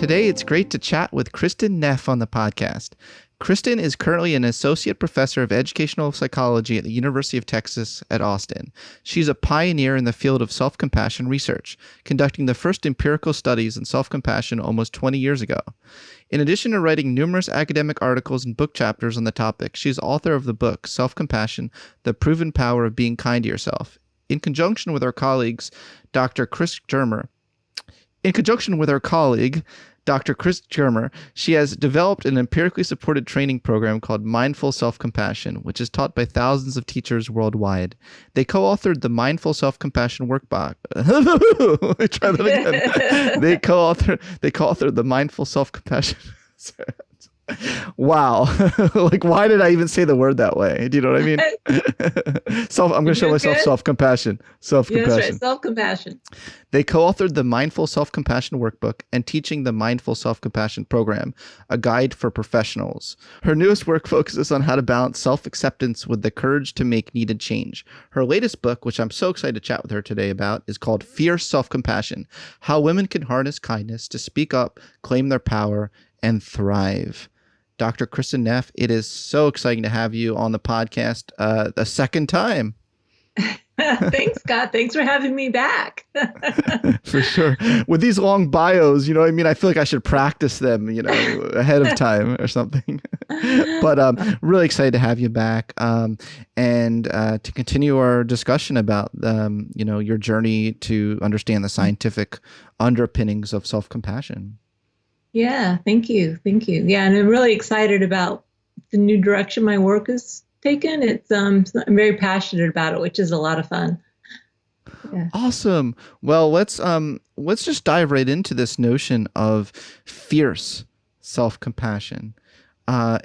Today, it's great to chat with Kristin Neff on the podcast. Kristin is currently an associate professor of educational psychology at the University of Texas at Austin. She's a pioneer in the field of self-compassion research, conducting the first empirical studies in self-compassion almost 20 years ago. In addition to writing numerous academic articles and book chapters on the topic, she's author of the book, Self-Compassion, The Proven Power of Being Kind to Yourself. In conjunction with her colleague, Dr. Chris Germer, she has developed an empirically supported training program called Mindful Self-Compassion, which is taught by thousands of teachers worldwide. They co-authored the Mindful Self-Compassion Workbook. Let me try that again. They co-authored the Mindful Self-Compassion. Wow. Like, why did I even say the word that way? Do you know what I mean? I'm going to show myself self-compassion. Self-compassion. Yeah, that's right. Self-compassion. They co-authored the Mindful Self-Compassion Workbook and Teaching the Mindful Self-Compassion Program, a guide for professionals. Her newest work focuses on how to balance self-acceptance with the courage to make needed change. Her latest book, which I'm so excited to chat with her today about, is called Fierce Self-Compassion: How Women Can Harness Kindness to Speak Up, Claim Their Power, and Thrive. Dr. Kristin Neff, it is so exciting to have you on the podcast a second time. Thanks, Scott. Thanks for having me back. For sure. With these long bios, you know what I mean? I feel like I should practice them, ahead of time or something. But really excited to have you back and to continue our discussion about, your journey to understand the scientific underpinnings of self-compassion. Yeah, thank you. Thank you. Yeah, and I'm really excited about the new direction my work has taken. I'm very passionate about it, which is a lot of fun. Yeah. Awesome. Well, let's just dive right into this notion of fierce self-compassion.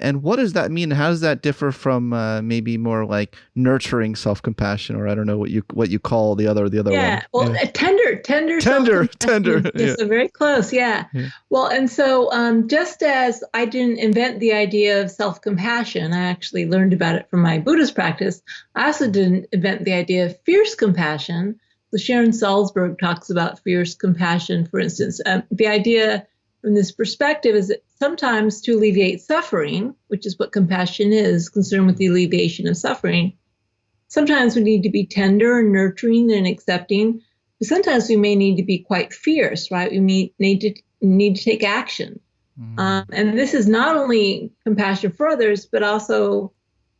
And what does that mean? How does that differ from maybe more like nurturing self-compassion, or I don't know what you call the other one? Yeah, well, tender. Yeah. So very close. Yeah. Well, and so just as I didn't invent the idea of self-compassion, I actually learned about it from my Buddhist practice. I also didn't invent the idea of fierce compassion. So Sharon Salzberg talks about fierce compassion, for instance. The idea from this perspective is that sometimes to alleviate suffering, which is what compassion is, concerned with the alleviation of suffering, sometimes we need to be tender and nurturing and accepting, but sometimes we may need to be quite fierce, right? We need to take action. And this is not only compassion for others, but also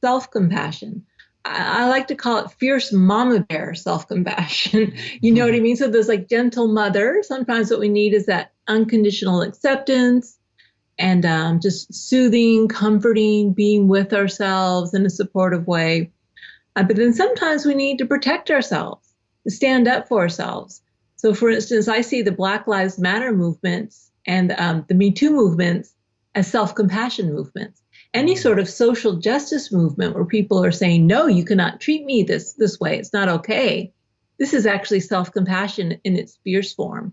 self-compassion. I like to call it fierce mama bear self-compassion. You know what I mean? So there's like gentle mother. Sometimes what we need is that unconditional acceptance and just soothing, comforting, being with ourselves in a supportive way. But then sometimes we need to protect ourselves, to stand up for ourselves. So for instance, I see the Black Lives Matter movements and the Me Too movements as self-compassion movements. Any sort of social justice movement where people are saying, no, you cannot treat me this way. It's not okay. This is actually self-compassion in its fierce form.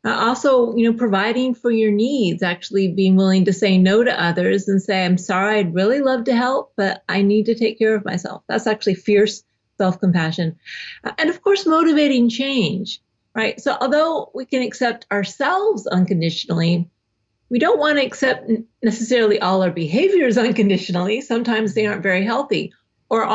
Also, providing for your needs, actually being willing to say no to others and say, I'm sorry, I'd really love to help, but I need to take care of myself. That's actually fierce self-compassion. And of course, motivating change, right? So although we can accept ourselves unconditionally, we don't want to accept necessarily all our behaviors unconditionally. Sometimes they aren't very healthy, or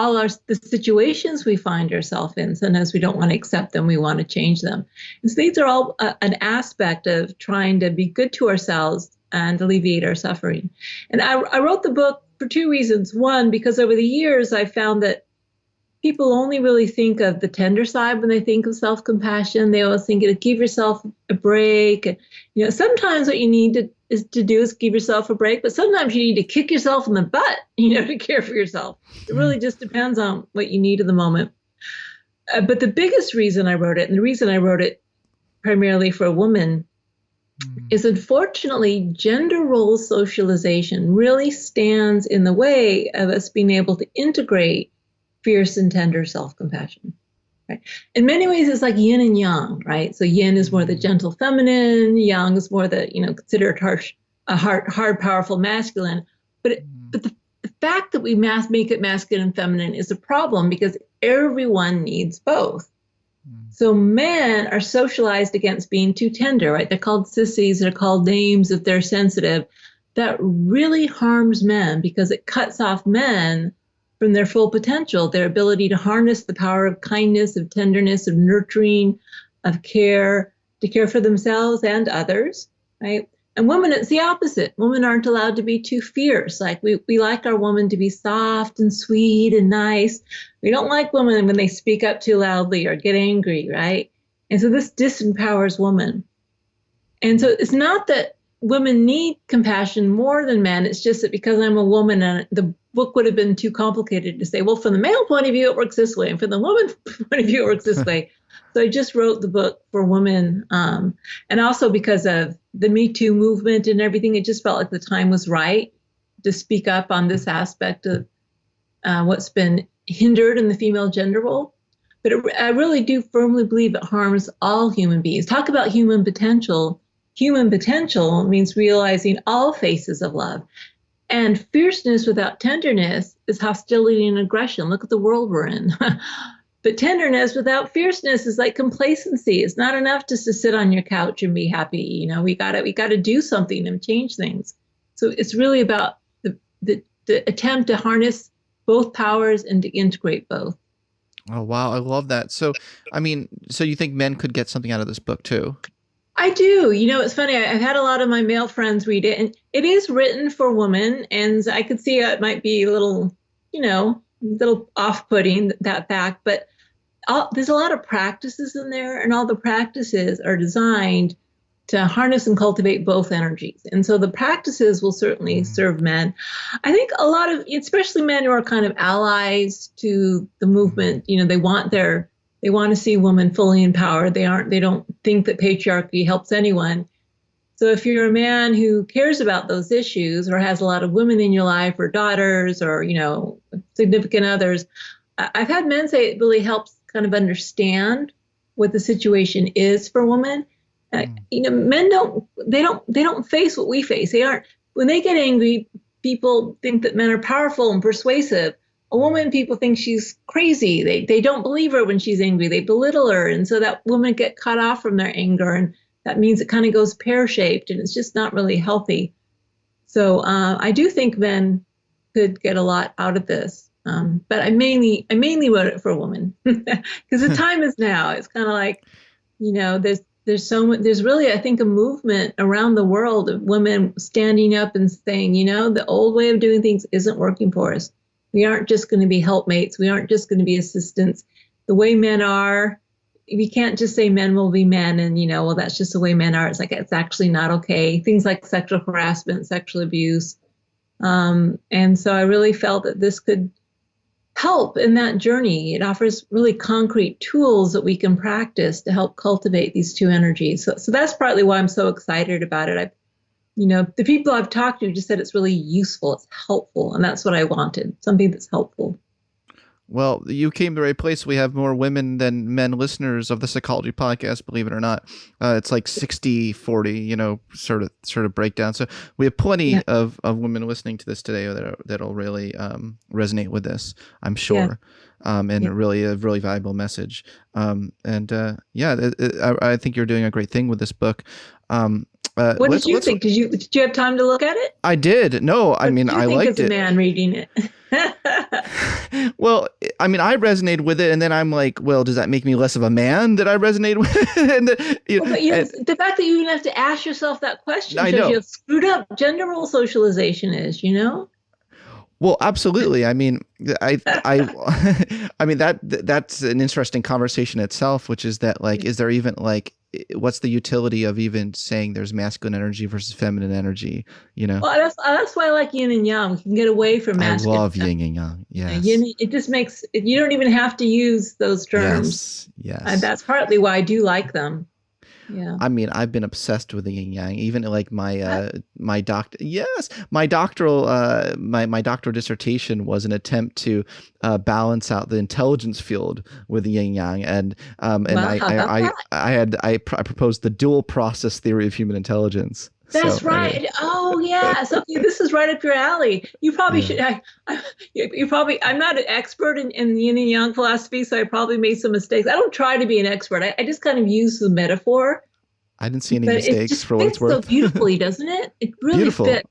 the situations we find ourselves in. Sometimes we don't want to accept them. We want to change them. And so these are all an aspect of trying to be good to ourselves and alleviate our suffering. And I wrote the book for two reasons. One, because over the years, I found that people only really think of the tender side when they think of self-compassion. They always think of give yourself a break. And, sometimes what you need to do is give yourself a break, but sometimes you need to kick yourself in the butt, to care for yourself. It really just depends on what you need at the moment. But the biggest reason I wrote it, and the reason I wrote it primarily for a woman, is unfortunately gender role socialization really stands in the way of us being able to integrate fierce and tender self-compassion. Right? In many ways, it's like yin and yang, right? So yin is more the gentle feminine, yang is more the, considered hard, powerful masculine. But the fact that we make it masculine and feminine is a problem because everyone needs both. So men are socialized against being too tender, right? They're called sissies, they're called names if they're sensitive. That really harms men because it cuts off men from their full potential, their ability to harness the power of kindness, of tenderness, of nurturing, of care, to care for themselves and others, right? And women, it's the opposite. Women aren't allowed to be too fierce. Like we like our woman to be soft and sweet and nice. We don't like women when they speak up too loudly or get angry, right? And so this disempowers women. And so it's not that women need compassion more than men. It's just that because I'm a woman, and the book would have been too complicated to say, well, from the male point of view, it works this way. And from the woman point of view, it works this way. So I just wrote the book for women. And also because of the Me Too movement and everything, it just felt like the time was right to speak up on this aspect of what's been hindered in the female gender role. But I really do firmly believe it harms all human beings. Talk about human potential. Human potential means realizing all faces of love. And fierceness without tenderness is hostility and aggression. Look at the world we're in. But tenderness without fierceness is like complacency. It's not enough just to sit on your couch and be happy. You know, we gotta do something and change things. So it's really about the attempt to harness both powers and to integrate both. Oh, wow. I love that. So, I mean, so you think men could get something out of this book too? I do. You know, it's funny. I've had a lot of my male friends read it, and it is written for women. And I could see it might be a little, little off-putting, that fact. But there's a lot of practices in there, and all the practices are designed to harness and cultivate both energies. And so the practices will certainly serve men. I think a lot of, especially men who are kind of allies to the movement, they want to see women fully empowered. They don't think that patriarchy helps anyone. So if you're a man who cares about those issues or has a lot of women in your life or daughters or, significant others, I've had men say it really helps kind of understand what the situation is for women. Men don't face what we face. When they get angry, people think that men are powerful and persuasive. A woman, people think she's crazy. They don't believe her when she's angry. They belittle her. And so that woman get cut off from their anger. And that means it kind of goes pear-shaped and it's just not really healthy. So I do think men could get a lot out of this. But I mainly wrote it for a woman because the time is now. It's kind of like, there's really, I think, a movement around the world of women standing up and saying, the old way of doing things isn't working for us. We aren't just going to be helpmates. We aren't just going to be assistants. The way men are, we can't just say men will be men and, well, that's just the way men are. It's like, it's actually not okay. Things like sexual harassment, sexual abuse. And so I really felt that this could help in that journey. It offers really concrete tools that we can practice to help cultivate these two energies. So that's partly why I'm so excited about it. The people I've talked to just said it's really useful, it's helpful, and that's what I wanted, something that's helpful. Well, you came to the right place. We have more women than men listeners of the Psychology Podcast, believe it or not. It's like 60-40, sort of breakdown. So we have plenty of women listening to this today that'll really resonate with this, I'm sure. Really a really valuable message. I think you're doing a great thing with this book. What did you think? Did you have time to look at it? I did. No, I mean, I liked it. As a man reading it. Well, I mean, I resonated with it, and then I'm like, well, does that make me less of a man that I resonate with? The fact that you even have to ask yourself that question shows you how screwed up gender role socialization is, Well, absolutely. I mean, I mean that's an interesting conversation itself, which is that is there even what's the utility of even saying there's masculine energy versus feminine energy? Well, that's why I like yin and yang. We can get away from masculine. I love yin and yang. Yes. It just makes you don't even have to use those terms. Yes. And that's partly why I do like them. Yeah. I mean, I've been obsessed with the yin yang. Even like my doctoral dissertation was an attempt to balance out the intelligence field with the yin yang, I proposed the dual process theory of human intelligence. That's So right. anyway, Oh, yes. Okay, this is right up your alley. You probably yeah. should. You probably. I'm not an expert in yin and yang philosophy, so I probably made some mistakes. I don't try to be an expert. I just kind of use the metaphor, I didn't see any but it mistakes just for what it's fits so worth. beautifully, doesn't it? It really Beautiful. fits.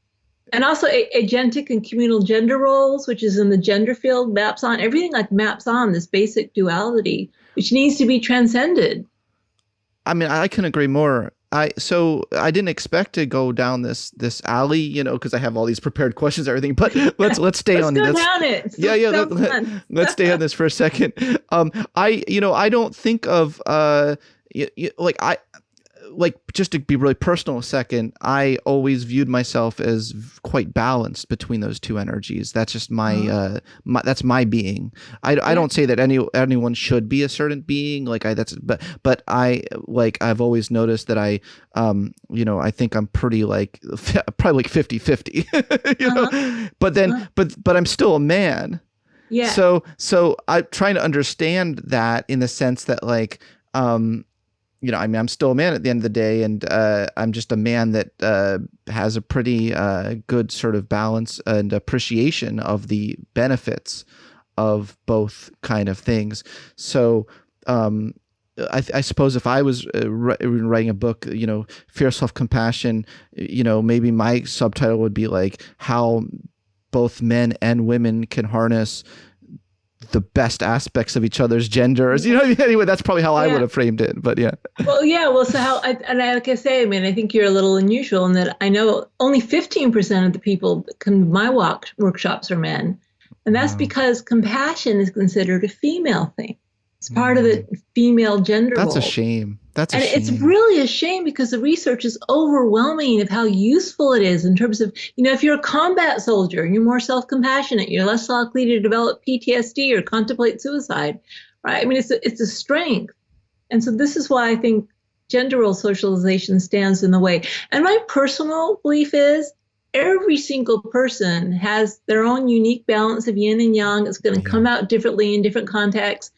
And also, agentic and communal gender roles, which is in the gender field, maps on everything. Like maps on this basic duality, which needs to be transcended. I mean, I can agree more. I didn't expect to go down this alley, because I have all these prepared questions, and everything. But let's stay Let's on go this. down it. Yeah, yeah. Let's stay on this for a second. I don't think of like just to be really personal a second, I always viewed myself as quite balanced between those two energies. That's just my that's my being. I don't say that anyone should be a certain being. But I've always noticed that I think I'm pretty probably like 50-50, but I'm still a man. Yeah. So I'm trying to understand that in the sense that I'm still a man at the end of the day, and I'm just a man that has a pretty good sort of balance and appreciation of the benefits of both kind of things. So I suppose if I was writing a book, Fear, Self-Compassion, maybe my subtitle would be like how both men and women can harness the best aspects of each other's genders. Anyway, that's probably how I would have framed it. But yeah. Well, so like I say, I mean, I think you're a little unusual in that I know only 15% of the people that come to my workshops are men. And that's because compassion is considered a female thing. It's part of the female gender role. That's a shame. It's really a shame because the research is overwhelming of how useful it is in terms of, if you're a combat soldier, you're more self-compassionate, you're less likely to develop PTSD or contemplate suicide, right? I mean, it's a strength. And so this is why I think gender role socialization stands in the way. And my personal belief is every single person has their own unique balance of yin and yang. It's going to come out differently in different contexts.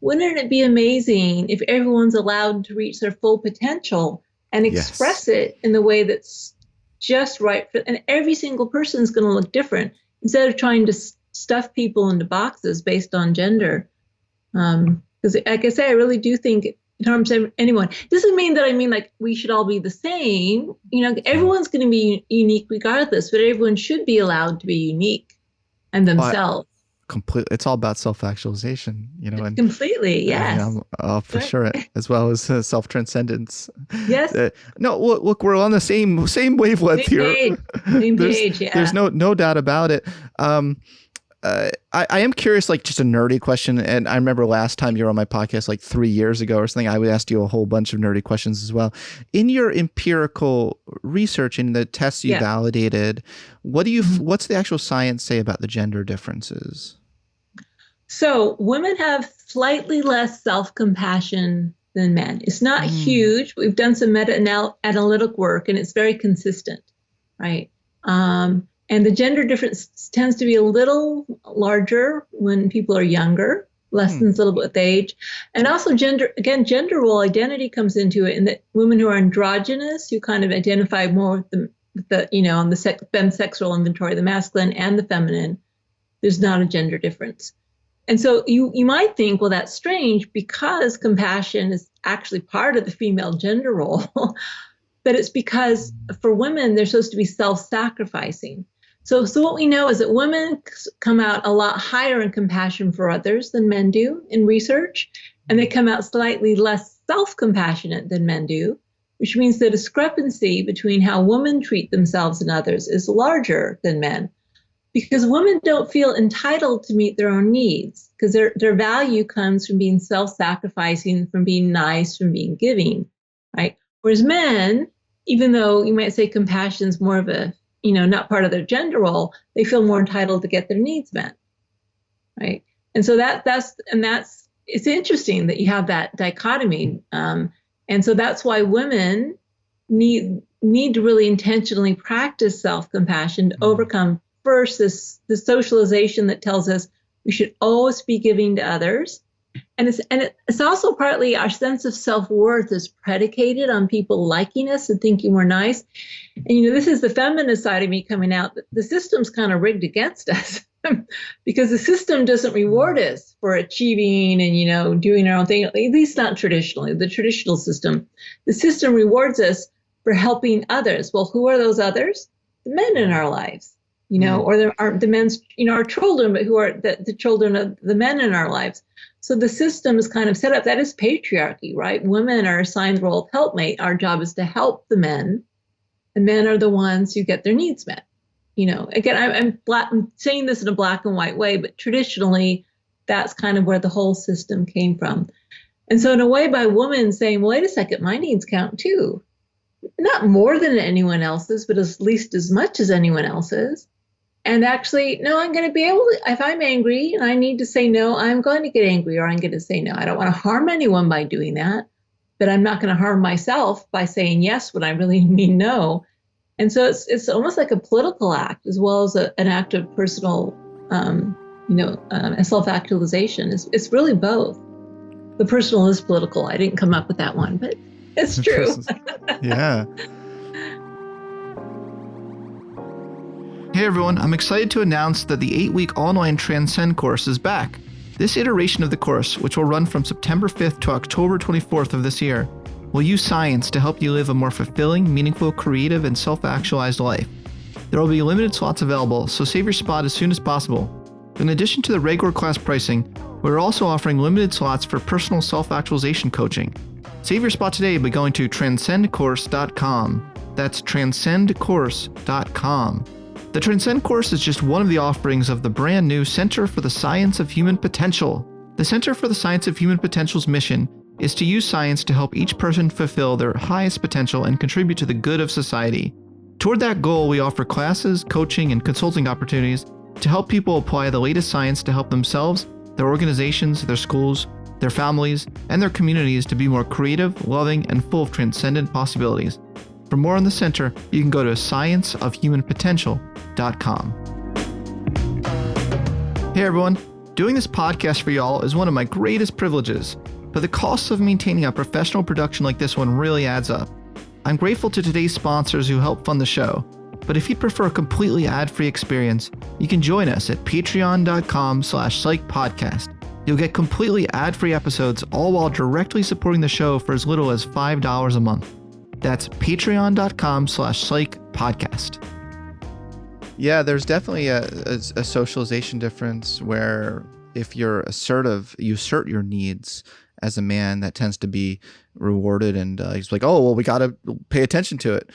Wouldn't it be amazing if everyone's allowed to reach their full potential and express it in the way that's just right and every single person is going to look different instead of trying to stuff people into boxes based on gender. Because like I say, I really do think in terms of anyone, doesn't mean that I mean like we should all be the same. Everyone's going to be unique regardless, but everyone should be allowed to be unique and themselves. Completely, it's all about self-actualization, and completely, yes, for sure, as well as self-transcendence. Yes. No, look, we're on the same wavelength here. Same page, yeah. There's no doubt about it. I am curious, like just a nerdy question, and I remember last time you were on my podcast, like 3 years ago or something, I would ask you a whole bunch of nerdy questions as well. In your empirical research, in the tests you validated, what's the actual science say about the gender differences? So women have slightly less self-compassion than men. It's not huge. We've done some meta-analytic work, and it's very consistent, right? And the gender difference tends to be a little larger when people are younger, lessens a little bit with age. And also gender role identity comes into it in that women who are androgynous, who kind of identify more with on the femme sexual inventory, the masculine and the feminine, there's not a gender difference. And so you might think, well, that's strange because compassion is actually part of the female gender role, but it's because for women, they're supposed to be self-sacrificing. So what we know is that women come out a lot higher in compassion for others than men do in research, and they come out slightly less self-compassionate than men do, which means the discrepancy between how women treat themselves and others is larger than men. Because women don't feel entitled to meet their own needs, because their value comes from being self-sacrificing, from being nice, from being giving, right? Whereas men, even though you might say compassion is more of a, not part of their gender role, they feel more entitled to get their needs met, right? And so it's interesting that you have that dichotomy, and so that's why women need to really intentionally practice self-compassion to overcome. First, the socialization that tells us we should always be giving to others. And it's also partly our sense of self-worth is predicated on people liking us and thinking we're nice. And, this is the feminist side of me coming out. The system's kind of rigged against us because the system doesn't reward us for achieving and, doing our own thing, at least not traditionally. The traditional system, the system rewards us for helping others. Well, who are those others? The men in our lives, or the men's, our children, but who are the children of the men in our lives. So the system is kind of set up. That is patriarchy, right? Women are assigned the role of helpmate. Our job is to help the men. The men are the ones who get their needs met. Again, I'm saying this in a black and white way, but traditionally, that's kind of where the whole system came from. And so in a way, by women saying, well, wait a second, my needs count too. Not more than anyone else's, but at least as much as anyone else's. And actually, no, I'm going to be able to, if I'm angry and I need to say no, I'm going to get angry or I'm going to say no. I don't want to harm anyone by doing that, but I'm not going to harm myself by saying yes when I really mean no. And so it's almost like a political act as well as an act of personal, self-actualization. It's really both. The personal is political. I didn't come up with that one, but it's true. Yeah. Hey everyone, I'm excited to announce that the 8-week online Transcend course is back. This iteration of the course, which will run from September 5th to October 24th of this year, will use science to help you live a more fulfilling, meaningful, creative, and self-actualized life. There will be limited slots available, so save your spot as soon as possible. In addition to the regular class pricing, we're also offering limited slots for personal self-actualization coaching. Save your spot today by going to transcendcourse.com. That's transcendcourse.com. The Transcend course is just one of the offerings of the brand new Center for the Science of Human Potential. The Center for the Science of Human Potential's mission is to use science to help each person fulfill their highest potential and contribute to the good of society. Toward that goal, we offer classes, coaching, and consulting opportunities to help people apply the latest science to help themselves, their organizations, their schools, their families, and their communities to be more creative, loving, and full of transcendent possibilities. For more on the center, you can go to scienceofhumanpotential.com. Hey everyone, doing this podcast for y'all is one of my greatest privileges, but the costs of maintaining a professional production like this one really adds up. I'm grateful to today's sponsors who help fund the show, but if you'd prefer a completely ad-free experience, you can join us at patreon.com/psychpodcast. You'll get completely ad-free episodes, all while directly supporting the show for as little as $5 a month. That's patreon.com/psychpodcast. Yeah, there's definitely a socialization difference where if you're assertive, you assert your needs as a man, that tends to be rewarded, and he's like, oh, well, we got to pay attention to it,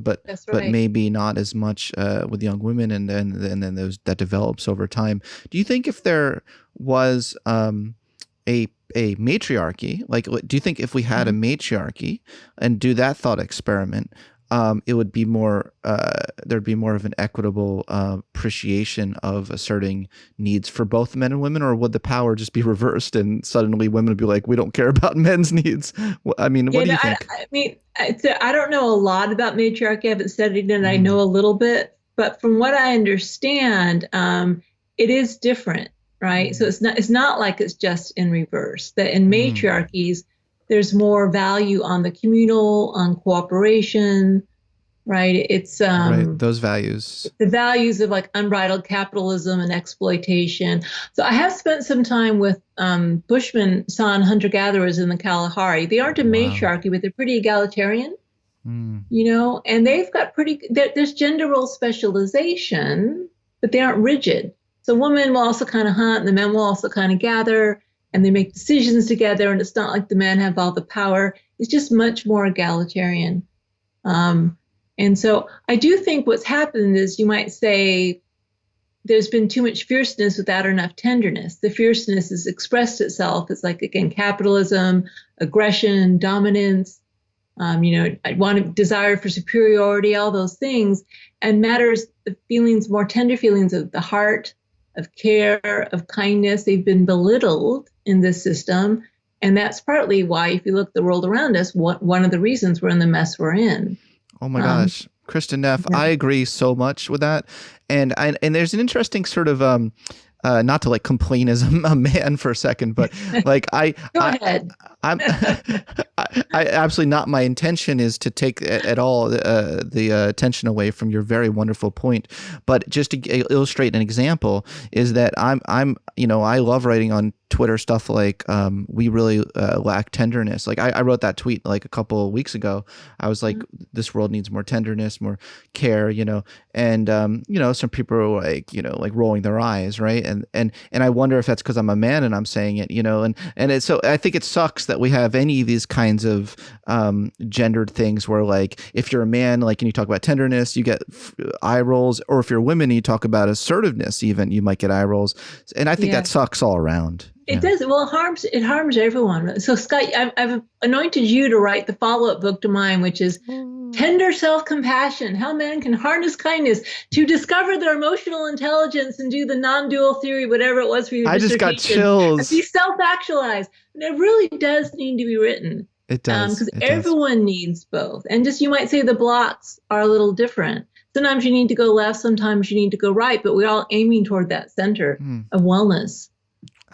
but That's right. But maybe not as much with young women, and then those that develops over time. Do you think if there was a matriarchy, like, do you think if we had a matriarchy and do that thought experiment, it would be more, there'd be more of an equitable appreciation of asserting needs for both men and women, or would the power just be reversed and suddenly women would be like, we don't care about men's needs? I mean, what do you think? I don't know a lot about matriarchy. I haven't studied it. I know a little bit, but from what I understand, it is different, right? So it's not like it's just in reverse. That in matriarchies, there's more value on the communal, on cooperation, right? It's right, those values. The values of like unbridled capitalism and exploitation. So I have spent some time with Bushman San hunter-gatherers in the Kalahari. They aren't a matriarchy, but they're pretty egalitarian, and they've got there's gender role specialization, but they aren't rigid. So women will also kind of hunt, and the men will also kind of gather, and they make decisions together, and it's not like the men have all the power. It's just much more egalitarian. And so I do think what's happened is, you might say, there's been too much fierceness without enough tenderness. The fierceness has expressed itself as, like, again, capitalism, aggression, dominance, desire for superiority, all those things, and matters, the feelings, more tender feelings of the heart, of care, of kindness, they've been belittled in this system. And that's partly why, if you look at the world around us, one of the reasons we're in the mess we're in. Oh my gosh. Kristin Neff, I agree so much with that. And there's an interesting sort of not to like complain as a man for a second, but like Go ahead. I'm I absolutely not. My intention is to take at all the attention away from your very wonderful point. But just to illustrate an example is that I'm I love writing on Twitter stuff like we really lack tenderness. Like I wrote that tweet like a couple of weeks ago. I was like, this world needs more tenderness, more care, and some people are like rolling their eyes, right? And I wonder if that's because I'm a man and I'm saying it, and so I think it sucks that we have any of these kinds of gendered things where like if you're a man, like and you talk about tenderness, you get eye rolls, or if you're a woman and you talk about assertiveness, even you might get eye rolls, and I think that sucks all around. It does. Well, it harms everyone. So Scott, I've anointed you to write the follow-up book to mine, which is Tender Self-Compassion, How Men Can Harness Kindness to Discover Their Emotional Intelligence and Do the Non-Dual Theory, whatever it was for your dissertation. I just got chills. Be self-actualized. And it really does need to be written. It does. Because everyone needs both. And just, you might say the blocks are a little different. Sometimes you need to go left, sometimes you need to go right, but we're all aiming toward that center of wellness.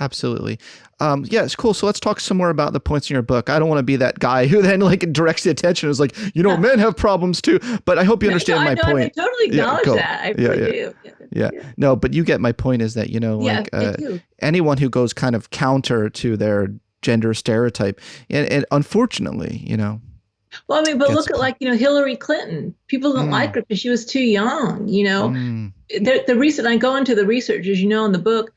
Absolutely. Yeah, it's cool. So let's talk some more about the points in your book. I don't want to be that guy who then like directs the attention. Is like, men have problems too. But I hope you understand my point. I totally acknowledge that. I really do. Yeah. No, but you get my point is that, anyone who goes kind of counter to their gender stereotype, and unfortunately, Well, I mean, but look at like, Hillary Clinton. People don't like her because she was too young, The reason I go into the research, as you know, in the book,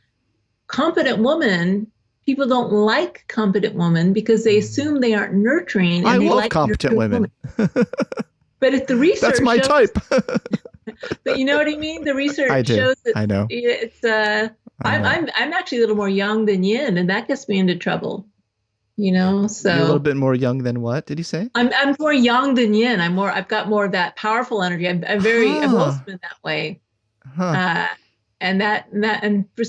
competent woman, people don't like competent women because they assume they aren't nurturing. And I they love like competent women. But if the research that's my type. But you know what I mean? The research shows that I know. It's I'm actually a little more yang than yin, and that gets me into trouble. So you're a little bit more young than what did you say? I'm more yang than yin. I've got more of that powerful energy. I've always been that way. And for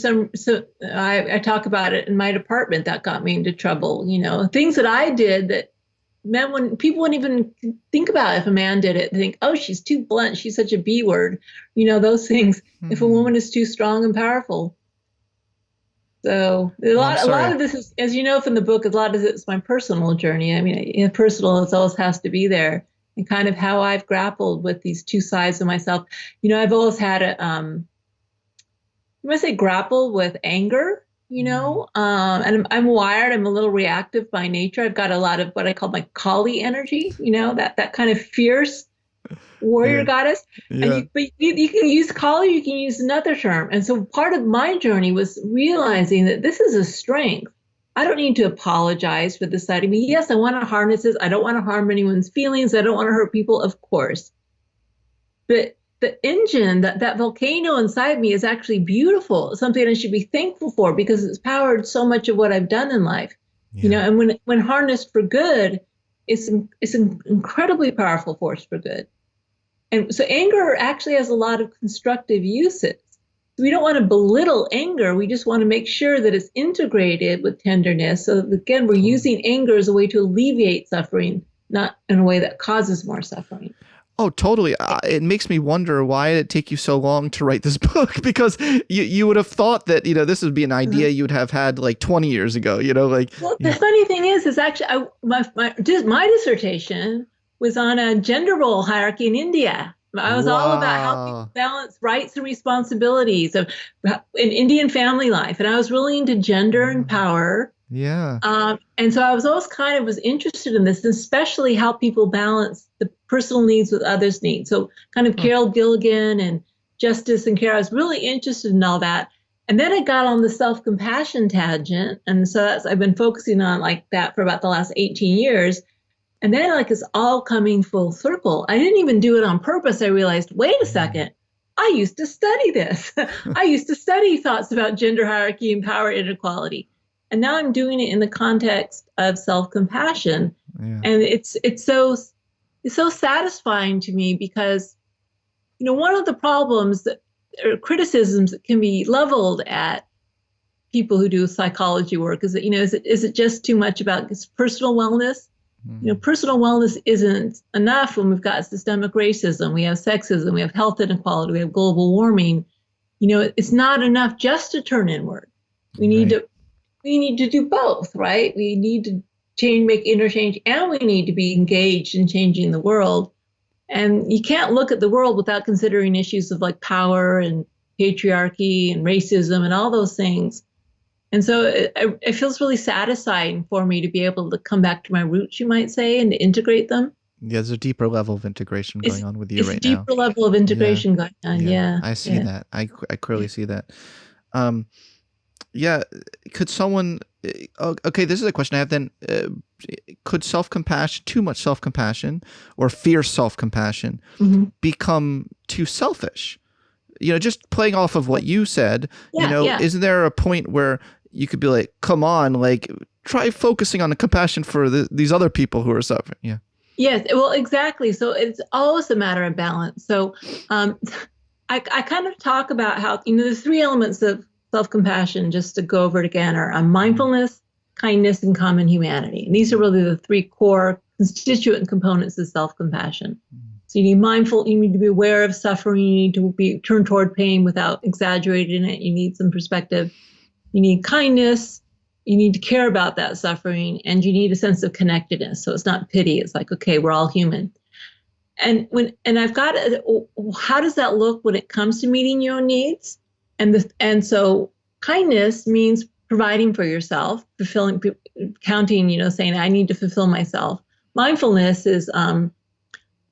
I talk about it in my department. That got me into trouble. Things that I did that when people wouldn't even think about if a man did it. They think, oh, she's too blunt. She's such a B word. Those things. If a woman is too strong and powerful. So a lot of this is, as you know from the book, a lot of it's my personal journey. I mean, personal, it always has to be there, and kind of how I've grappled with these two sides of myself. I've always had I must say grapple with anger, and I'm wired. I'm a little reactive by nature. I've got a lot of what I call my Kali energy, that kind of fierce warrior goddess. Yeah. But you can use Kali, you can use another term. And so part of my journey was realizing that this is a strength. I don't need to apologize for this side of me. Yes, I want to harness this. I don't want to harm anyone's feelings. I don't want to hurt people, of course. But the engine, that volcano inside me is actually beautiful, something I should be thankful for because it's powered so much of what I've done in life. And when harnessed for good, it's an incredibly powerful force for good. And so anger actually has a lot of constructive uses. We don't want to belittle anger. We just want to make sure that it's integrated with tenderness. So that, again, we're using anger as a way to alleviate suffering, not in a way that causes more suffering. Oh, totally. It makes me wonder why did it take you so long to write this book? Because you would have thought that, this would be an idea you would have had like 20 years ago, Well, the funny thing is actually my dissertation was on a gender role hierarchy in India. I was all about how people balance rights and responsibilities in Indian family life. And I was really into gender and power. Yeah. And so I was always was interested in this, especially how people balance the personal needs with others' needs. So kind of Carol Gilligan and justice and care. I was really interested in all that. And then I got on the self-compassion tangent. And so I've been focusing on like that for about the last 18 years. And then it's all coming full circle. I didn't even do it on purpose. I realized, wait a second, I used to study this. I used to study thoughts about gender hierarchy and power inequality. And now I'm doing it in the context of self-compassion. Yeah. And it's so satisfying to me because, one of the problems or criticisms that can be leveled at people who do psychology work is that, is it just too much about personal wellness? Personal wellness isn't enough when we've got systemic racism, we have sexism, we have health inequality, we have global warming. it's not enough just to turn inward. We need to do both, right? We need to make interchange, and we need to be engaged in changing the world. And you can't look at the world without considering issues of like power and patriarchy and racism and all those things. And so it feels really satisfying for me to be able to come back to my roots, you might say, and to integrate them. Yeah, there's a deeper level of integration going on with you right now. It's a deeper level of integration going on, yeah. I see that. I clearly see that. Could someone, okay, this is a question I have then. Could self-compassion, too much self-compassion or fierce self-compassion become too selfish? Just playing off of what you said, isn't there a point where you could be like, come on, like try focusing on the compassion for these other people who are suffering? Yeah. Yes, well, exactly. So it's always a matter of balance. So I kind of talk about how, the three elements of self-compassion, just to go over it again, are mindfulness, kindness, and common humanity. And these are really the three core constituent components of self-compassion. So you need to be aware of suffering, you need to be turned toward pain without exaggerating it, you need some perspective, you need kindness, you need to care about that suffering, and you need a sense of connectedness. So it's not pity, it's like, okay, we're all human. And I've got how does that look when it comes to meeting your own needs? And so kindness means providing for yourself, fulfilling, counting, saying I need to fulfill myself. Mindfulness is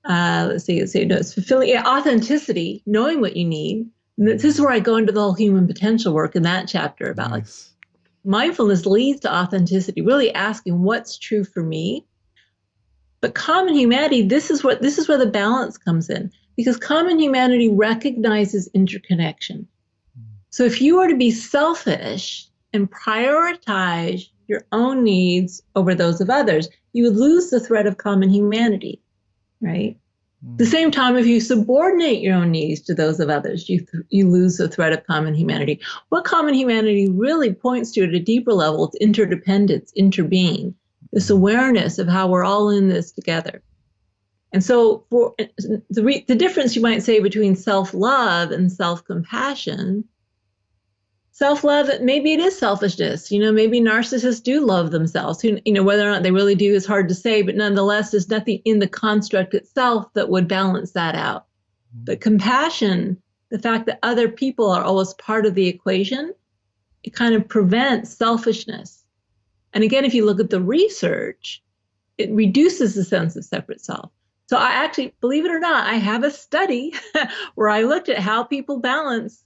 it's fulfilling authenticity, knowing what you need. And this is where I go into the whole human potential work in that chapter about like mindfulness leads to authenticity, really asking what's true for me. But common humanity, this is where the balance comes in, because common humanity recognizes interconnection. So if you were to be selfish and prioritize your own needs over those of others, you would lose the thread of common humanity, right? At the same time, if you subordinate your own needs to those of others, you lose the thread of common humanity. What common humanity really points to at a deeper level is interdependence, interbeing, this awareness of how we're all in this together. And so for the difference, you might say, between self-love and self-compassion, self-love, maybe it is selfishness. Maybe narcissists do love themselves. Whether or not they really do is hard to say, but nonetheless, there's nothing in the construct itself that would balance that out. But compassion, the fact that other people are always part of the equation, it kind of prevents selfishness. And again, if you look at the research, it reduces the sense of separate self. So I actually, believe it or not, I have a study where I looked at how people balance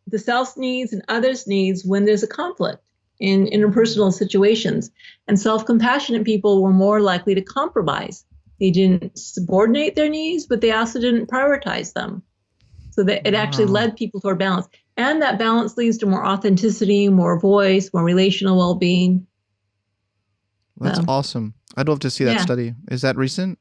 the self's needs and others' needs when there's a conflict in interpersonal situations. And self-compassionate people were more likely to compromise. They didn't subordinate their needs, but they also didn't prioritize them. So that it actually led people toward balance. And that balance leads to more authenticity, more voice, more relational well-being. That's awesome. I'd love to see that study. Is that recent?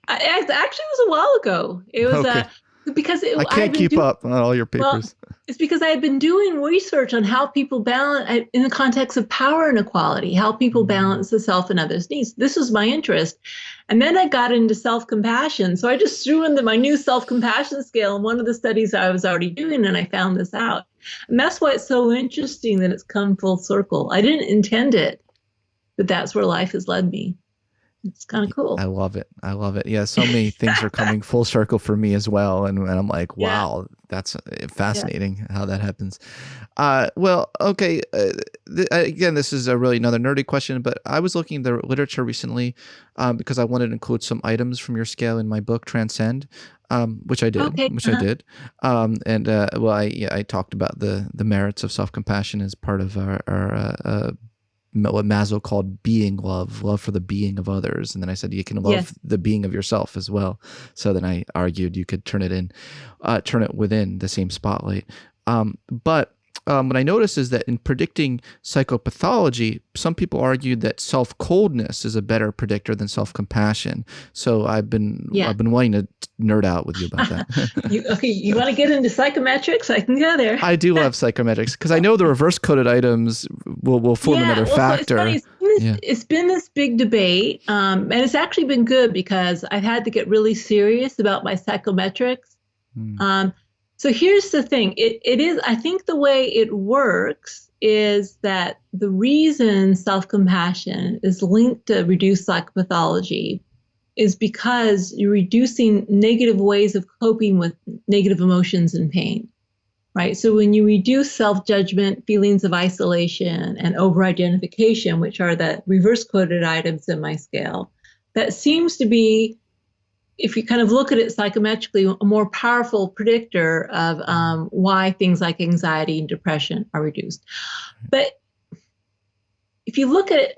Actually, it was a while ago. It was because I can't keep up on all your papers. Well, it's because I had been doing research on how people balance in the context of power inequality, how people balance the self and others' needs. This was my interest. And then I got into self-compassion. So I just threw in my new self-compassion scale in one of the studies I was already doing, and I found this out. And that's why it's so interesting that it's come full circle. I didn't intend it, but that's where life has led me. It's kind of cool. I love it. Yeah, so many things are coming full circle for me as well. And I'm like, wow, that's fascinating how that happens. Well, okay. Again, this is really another nerdy question, but I was looking at the literature recently because I wanted to include some items from your scale in my book, Transcend, which I did. I did. I talked about the merits of self-compassion as part of our what Maslow called being love for the being of others. And then I said, you can love the being of yourself as well. So then I argued you could turn it within the same spotlight. But what I noticed is that in predicting psychopathology, some people argued that self-coldness is a better predictor than self-compassion. So I've been wanting to nerd out with you about that. You want to get into psychometrics? I can go there. I do love psychometrics because I know the reverse coded items will form another factor. So it's been this big debate, and it's actually been good because I've had to get really serious about my psychometrics. So here's the thing. It is, I think the way it works is that the reason self-compassion is linked to reduced psychopathology is because you're reducing negative ways of coping with negative emotions and pain, right? So when you reduce self-judgment, feelings of isolation, and over-identification, which are the reverse-coded items in my scale, that seems to be, if you kind of look at it psychometrically, a more powerful predictor of why things like anxiety and depression are reduced. But if you look at it,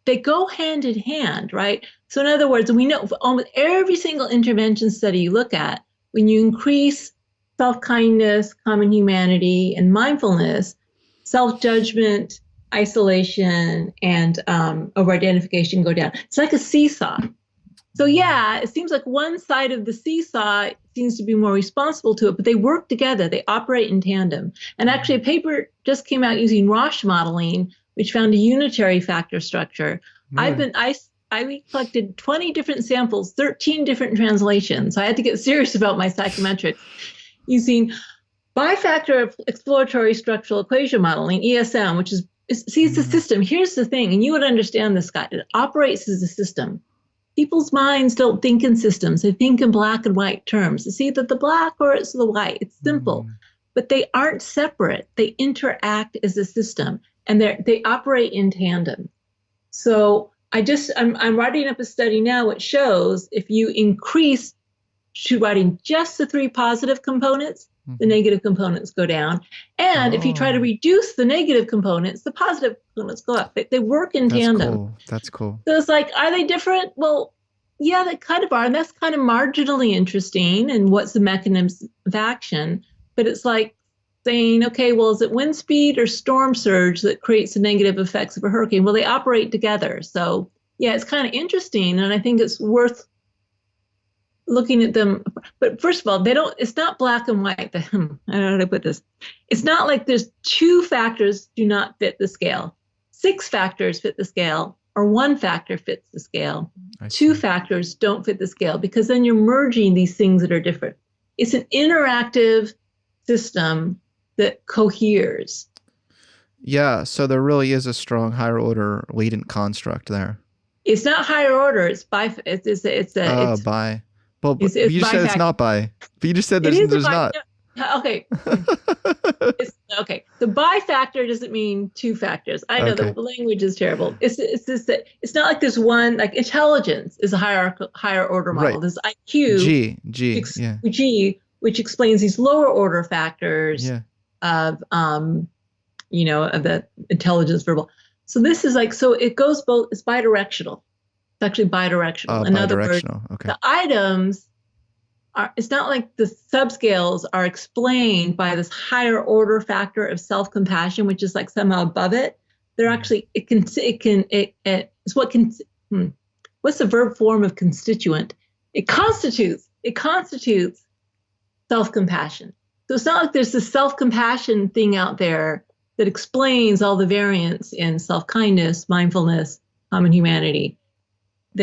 they go hand in hand, right? So in other words, we know almost every single intervention study you look at, when you increase self-kindness, common humanity, and mindfulness, self-judgment, isolation, and over-identification go down. It's like a seesaw. So yeah, it seems like one side of the seesaw seems to be more responsible to it, but they work together. They operate in tandem. And actually, a paper just came out using Roche modeling, which found a unitary factor structure. I collected 20 different samples, 13 different translations. So I had to get serious about my psychometrics using bifactor exploratory structural equation modeling, ESM, which is see, it's a system. Here's the thing, and you would understand this, Scott. It operates as a system. People's minds don't think in systems. They think in black and white terms. It's either the black or it's the white. It's simple. But they aren't separate. They interact as a system, and they operate in tandem. So I'm writing up a study now which shows if you increase to writing just the 3 positive components, the negative components go down. And if you try to reduce the negative components, the positive components go up. They work in tandem. That's cool. So it's like, are they different? Well, yeah, they kind of are. And that's kind of marginally interesting. And what's the mechanism of action? But it's like saying, okay, well, is it wind speed or storm surge that creates the negative effects of a hurricane? Well, they operate together. So yeah, it's kind of interesting. And I think it's worth looking at them. But first of all, it's not black and white. I don't know how to put this. It's not like there's 2 factors do not fit the scale. 6 factors fit the scale, or 1 factor fits the scale. 2 factors don't fit the scale, because then you're merging these things that are different. It's an interactive system that coheres. Yeah, so there really is a strong higher order latent construct there. It's not higher order. It's bi. It's bi. Well, you just said it's not bi. But you just said there's not. Okay. Okay. The bifactor doesn't mean 2 factors. I know the language is terrible. It's just that it's not like there's one, like intelligence is a higher order model. Right. There's IQ, G, which explains these lower order factors of of the intelligence verbal. So this is like, so it goes both, it's bidirectional. It's actually bidirectional. In other words, the items are, it's not like the subscales are explained by this higher order factor of self-compassion, which is like what's the verb form of constituent? It constitutes self-compassion. So it's not like there's this self-compassion thing out there that explains all the variants in self-kindness, mindfulness, common humanity. They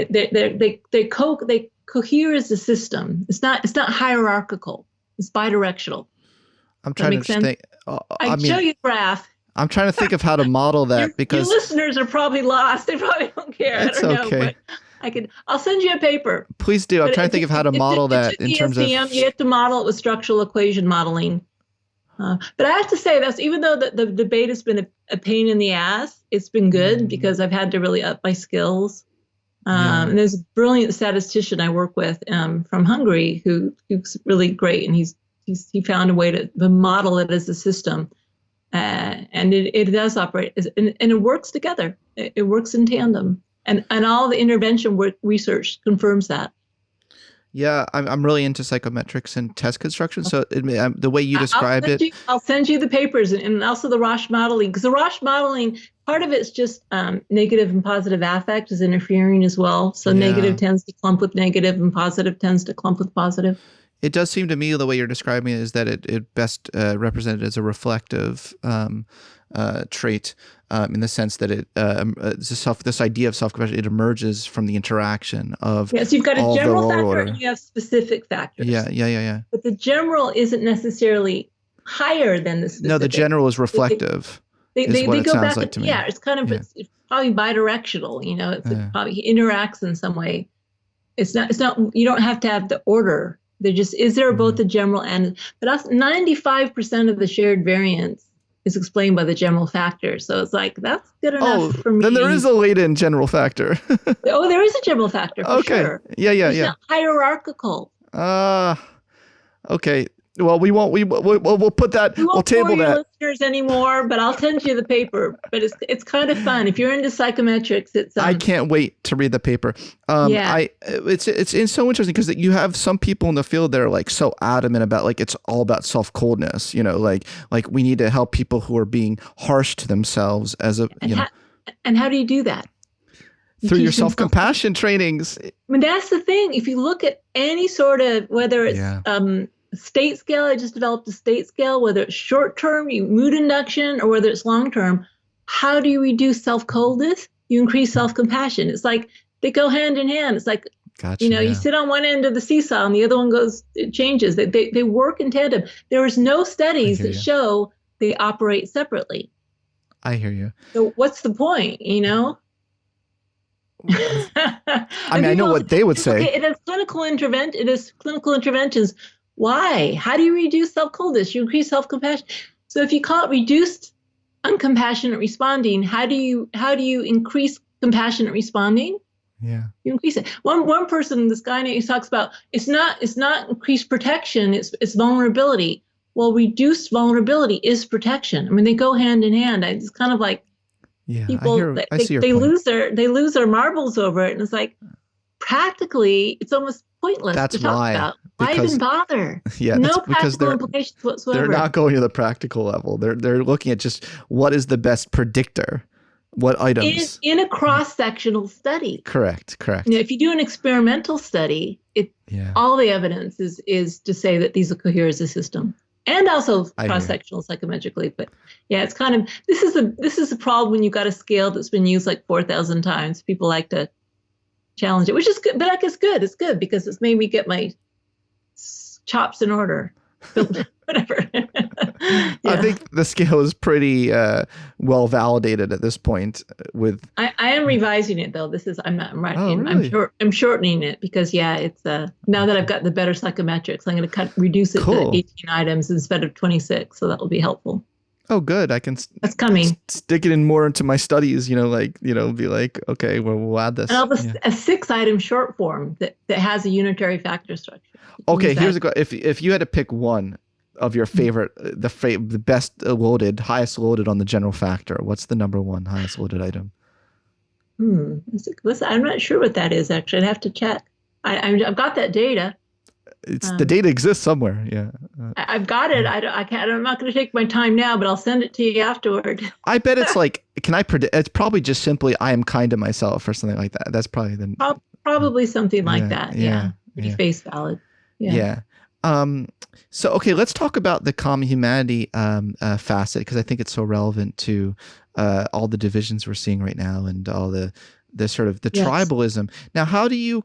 cohere as a system. It's not hierarchical. It's bidirectional. I'm trying to think. I show you a graph. I'm trying to think of how to model that because your listeners are probably lost. They probably don't care. It's okay. But I'll send you a paper. Please do. I'm trying to think of how to model that in terms of. You have to model it with structural equation modeling. But I have to say, that's even though the debate has been a pain in the ass, it's been good because I've had to really up my skills. And there's a brilliant statistician I work with from Hungary who's really great, and he found a way to model it as a system, and it does operate and it works together. It works in tandem, and all the intervention research confirms that. Yeah, I'm really into psychometrics and test construction. So the way you described I'll send you the papers and also the Roche modeling, because the Roche modeling, part of it's just negative and positive affect is interfering as well. So negative tends to clump with negative and positive tends to clump with positive. It does seem to me the way you're describing it is that it best represented as a reflective trait. in the sense that this idea of self-compassion, it emerges from the interaction of so you've got a all general the lower factor order. and you have specific factors. Yeah. But the general isn't necessarily higher than the specific. No, the general is reflective. Is what it sounds like to me. Yeah, it's kind of it's probably bidirectional. It probably interacts in some way. It's not. You don't have to have the order. There just is there both the general and, but 95% of the shared variance is explained by the general factor. So it's like, that's good enough for me. Then there is a latent general factor. There is a general factor for sure. Yeah. It's not hierarchical. Okay. Well, we'll put that. We'll table that. Listeners anymore, but I'll send you the paper. But it's kind of fun if you're into psychometrics. It's I can't wait to read the paper. It's so interesting because you have some people in the field that are like so adamant about like it's all about self-coldness. Like we need to help people who are being harsh to themselves And how do you do that? Through your self-compassion trainings. I mean, that's the thing. If you look at any sort of whether it's state scale, I just developed a state scale, whether it's short term, mood induction, or whether it's long term, how do you reduce self-coldness? You increase self-compassion. It's like they go hand in hand. It's like, you sit on one end of the seesaw and the other one it changes. They work in tandem. There is no studies that show they operate separately. I hear you. So what's the point, I know what they would say. It is clinical interventions. Why? How do you reduce self-coldness? You increase self-compassion. So if you call it reduced uncompassionate responding, how do you increase compassionate responding? Yeah. You increase it. One person, this guy he talks about it's not increased protection, it's vulnerability. Well, reduced vulnerability is protection. I mean, they go hand in hand. It's kind of like people they lose their marbles over it, and it's like practically it's almost pointless to talk about. Why even bother? Yeah, no practical implications whatsoever. They're not going to the practical level. They're looking at just what is the best predictor, what items in a cross-sectional study. Correct. If you do an experimental study, all the evidence is to say that these will cohere as a system, and also cross-sectional psychometrically. But it's kind of this is the problem when you've got a scale that's been used like 4,000 times. People like to challenge it, which is good, but I guess good. It's good because it's made me get my chops in order. Whatever. I think the scale is pretty well validated at this point. I am revising it though. I'm writing. Oh, really? I'm shortening it because it's now that I've got the better psychometrics, I'm going to reduce it to 18 items instead of 26. So that will be helpful. Oh, good. That's coming. Stick it in more into my studies, be like, okay, well, we'll add this. And I'll have a 6-item short form that has a unitary factor structure. Okay, here's if you had to pick one of your favorite, the best loaded, highest loaded on the general factor, what's the number one highest loaded item? I'm not sure what that is, actually. I'd have to check. I've got that data. The data exists somewhere. Yeah. I've got it. I'm not going to take my time now, but I'll send it to you afterward. I bet it's like, can I predict? It's probably just simply, I am kind to myself or something like that. That's probably probably something like that. Yeah. Pretty face valid. Yeah. So, okay, let's talk about the common humanity facet, because I think it's so relevant to all the divisions we're seeing right now and all the sort of the tribalism. Now, how do you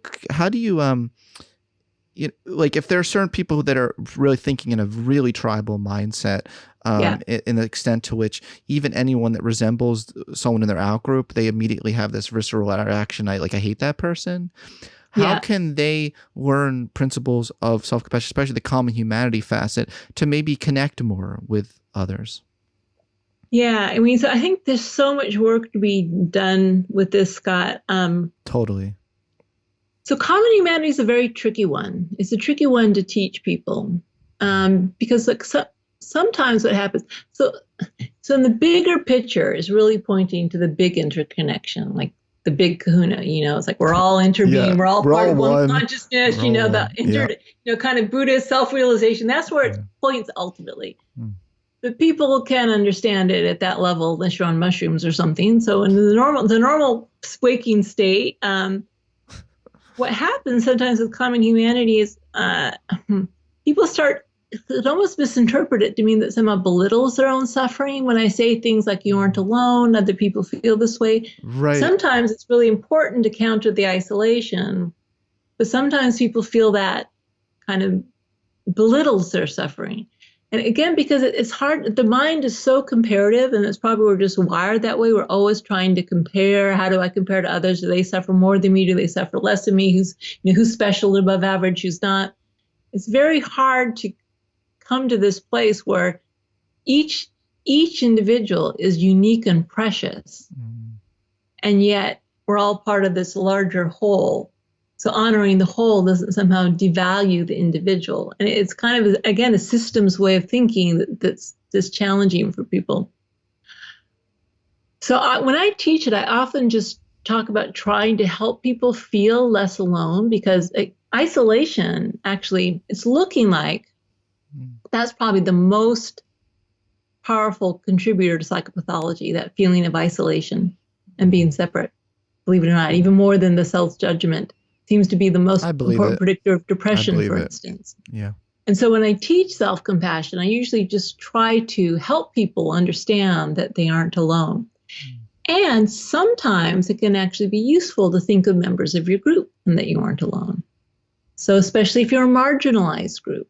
like if there are certain people that are really thinking in a really tribal mindset, in the extent to which even anyone that resembles someone in their out group, they immediately have this visceral reaction. I hate that person. How can they learn principles of self-compassion, especially the common humanity facet, to maybe connect more with others? Yeah, I mean, so I think there's so much work to be done with this, Scott. Totally. So common humanity is a very tricky one. It's a tricky one to teach people because sometimes what happens. So in the bigger picture is really pointing to the big interconnection, like the big kahuna, it's like we're all interbeing, we're all part of one consciousness, kind of Buddhist self-realization. That's where it points ultimately. But people can't understand it at that level unless you're on mushrooms or something. So in the normal waking state, what happens sometimes with common humanity is people start could almost misinterpret it to mean that somehow belittles their own suffering when I say things like you aren't alone, other people feel this way. Right. Sometimes it's really important to counter the isolation, but sometimes people feel that kind of belittles their suffering. And again, because it's hard, the mind is so comparative, and it's probably we're just wired that way. We're always trying to compare. How do I compare to others? Do they suffer more than me? Do they suffer less than me? Who's special, above average, who's not? It's very hard to come to this place where each individual is unique and precious, and yet we're all part of this larger whole. So honoring the whole doesn't somehow devalue the individual. And it's kind of, again, a systems way of thinking that's challenging for people. So when I teach it, I often just talk about trying to help people feel less alone, because isolation, actually, it's looking like that's probably the most powerful contributor to psychopathology, that feeling of isolation and being separate, believe it or not, even more than the self-judgment. Seems to be the most important predictor of depression, for instance. Yeah. And so when I teach self-compassion, I usually just try to help people understand that they aren't alone. And sometimes it can actually be useful to think of members of your group and that you aren't alone. So especially if you're a marginalized group,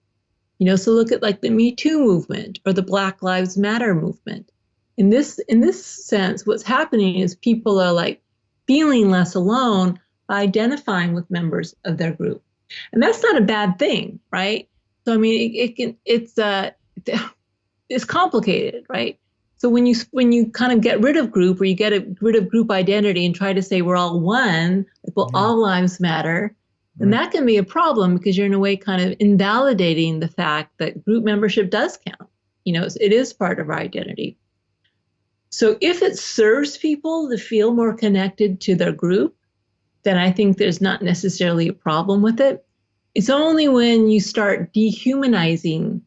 so look at like the Me Too movement or the Black Lives Matter movement. In this sense, what's happening is people are like feeling less alone by identifying with members of their group. And that's not a bad thing, right? So, I mean, it's complicated, right? So when you kind of get rid of group, or you get rid of group identity and try to say we're all one, like, well, all lives matter, then that can be a problem, because you're in a way kind of invalidating the fact that group membership does count. It is part of our identity. So if it serves people to feel more connected to their group, then I think there's not necessarily a problem with it. It's only when you start dehumanizing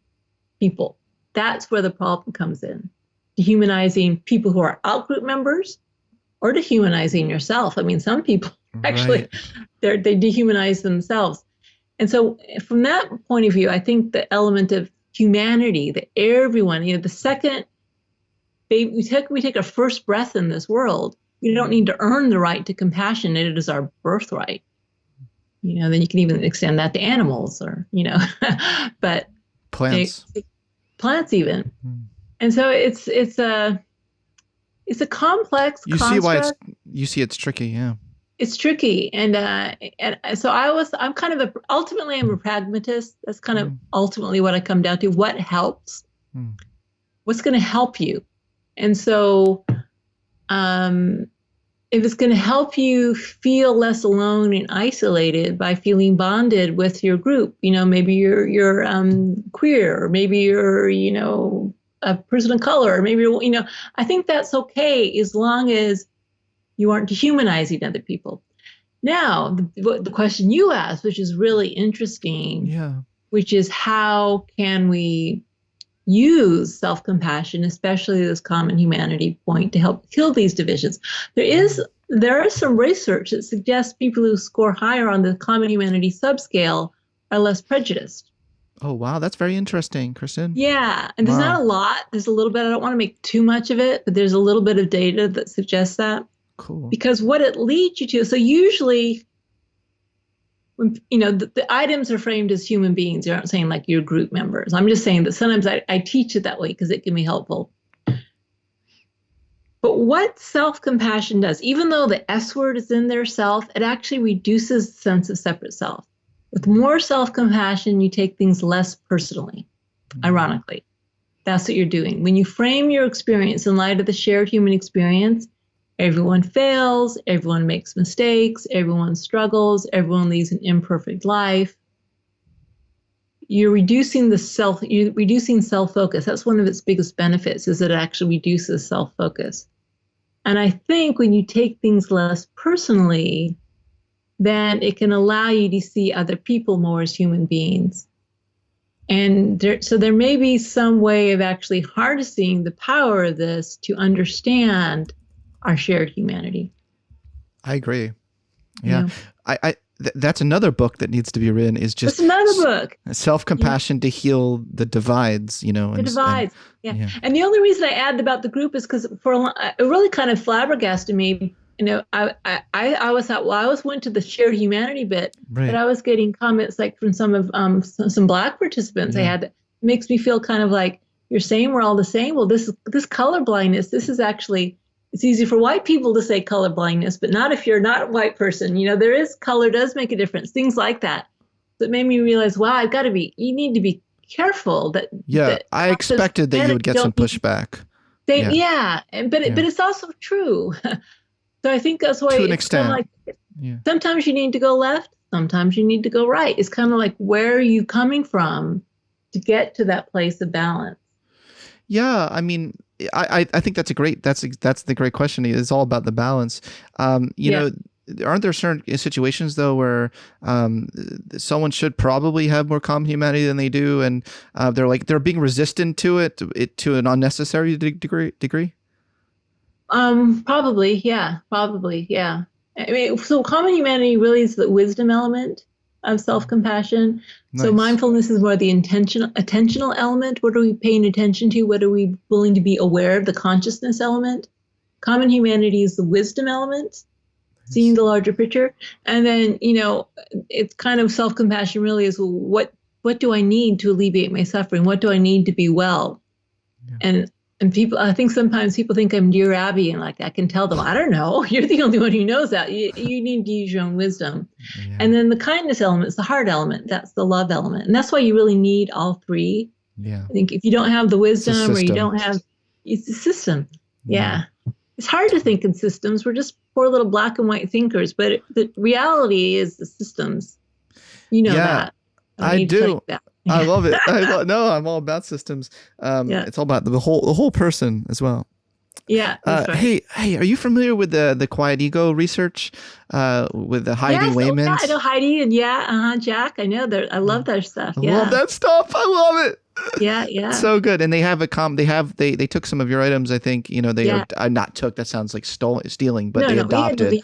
people, that's where the problem comes in. Dehumanizing people who are out-group members, or dehumanizing yourself. I mean, some people actually, they dehumanize themselves. And so from that point of view, I think the element of humanity, that everyone, the second we take our first breath in this world, we don't need to earn the right to compassion. It is our birthright. Then you can even extend that to animals, or, but plants even. And so it's a complex construct. You see it's tricky. Yeah. It's tricky. And so ultimately I'm a pragmatist. That's kind of ultimately what I come down to. What helps? What's going to help you? And so, if it's going to help you feel less alone and isolated by feeling bonded with your group, maybe you're queer, or maybe you're, a person of color, or maybe you're, I think that's okay, as long as you aren't dehumanizing other people. Now, the question you asked, which is really interesting, which is how can we use self-compassion, especially this common humanity point, to help heal these divisions. There is some research that suggests people who score higher on the common humanity subscale are less prejudiced. Oh, wow. That's very interesting, Kristin. Yeah. And there's not a lot. There's a little bit. I don't want to make too much of it, but there's a little bit of data that suggests that. Cool. Because what it leads you to, so usually, when, the items are framed as human beings, you're not saying like you're group members. I'm just saying that sometimes I teach it that way because it can be helpful. But what self-compassion does, even though the S word is in there, self, it actually reduces the sense of separate self. With more self-compassion, you take things less personally, ironically. That's what you're doing. When you frame your experience in light of the shared human experience, everyone fails, everyone makes mistakes, everyone struggles, everyone leads an imperfect life. You're reducing self-focus. That's one of its biggest benefits, is that it actually reduces self-focus. And I think when you take things less personally, then it can allow you to see other people more as human beings. And so there may be some way of actually harnessing the power of this to understand our shared humanity. I agree. Yeah. that's another book that needs to be written, is just It's another book. Self-compassion to heal the divides, The divides. And the only reason I add about the group is because it really kind of flabbergasted me. I always thought, well, I always went to the shared humanity bit, but I was getting comments like from some of some Black participants I had that makes me feel kind of like, you're saying we're all the same. Well, this color blindness, this is actually, it's easy for white people to say color blindness, but not if you're not a white person. There is, color does make a difference, things like that. So it made me realize, wow, you need to be careful that. Yeah, I expected that you would get some pushback. But it's also true. So I think that's why to an extent. Sometimes you need to go left, sometimes you need to go right. It's kind of like, where are you coming from to get to that place of balance? Yeah, I mean, I think that's the great question. It's all about the balance. You know, aren't there certain situations though where someone should probably have more common humanity than they do, and they're being resistant to it to an unnecessary degree? Probably, yeah. I mean, so common humanity really is the wisdom element of self-compassion. Nice. So mindfulness is more the attentional element. What are we paying attention to? What are we willing to be aware of? The consciousness element. Common humanity is the wisdom element, seeing the larger picture. And then, it's kind of self-compassion really is, well, what do I need to alleviate my suffering? What do I need to be well? Yeah. And people, I think sometimes people think I'm Dear Abby, and like I can tell them, I don't know. You're the only one who knows that. You need to use your own wisdom. Yeah. And then the kindness element is the heart element. That's the love element. And that's why you really need all three. Yeah. I think if you don't have the wisdom or you don't have, it's a system. Yeah. It's hard to think in systems. We're just poor little black and white thinkers, but the reality is the systems. That. I do. I love it. I'm all about systems. It's all about the whole person as well. Yeah. That's right. Hey, are you familiar with the quiet ego research with the Heidi Wayman? Yeah, I know Heidi and Jack. I know I love that stuff. I love that stuff. I love it. Yeah. It's so good. And they have they took some of your items. I think not took. That sounds like stealing, but they adopted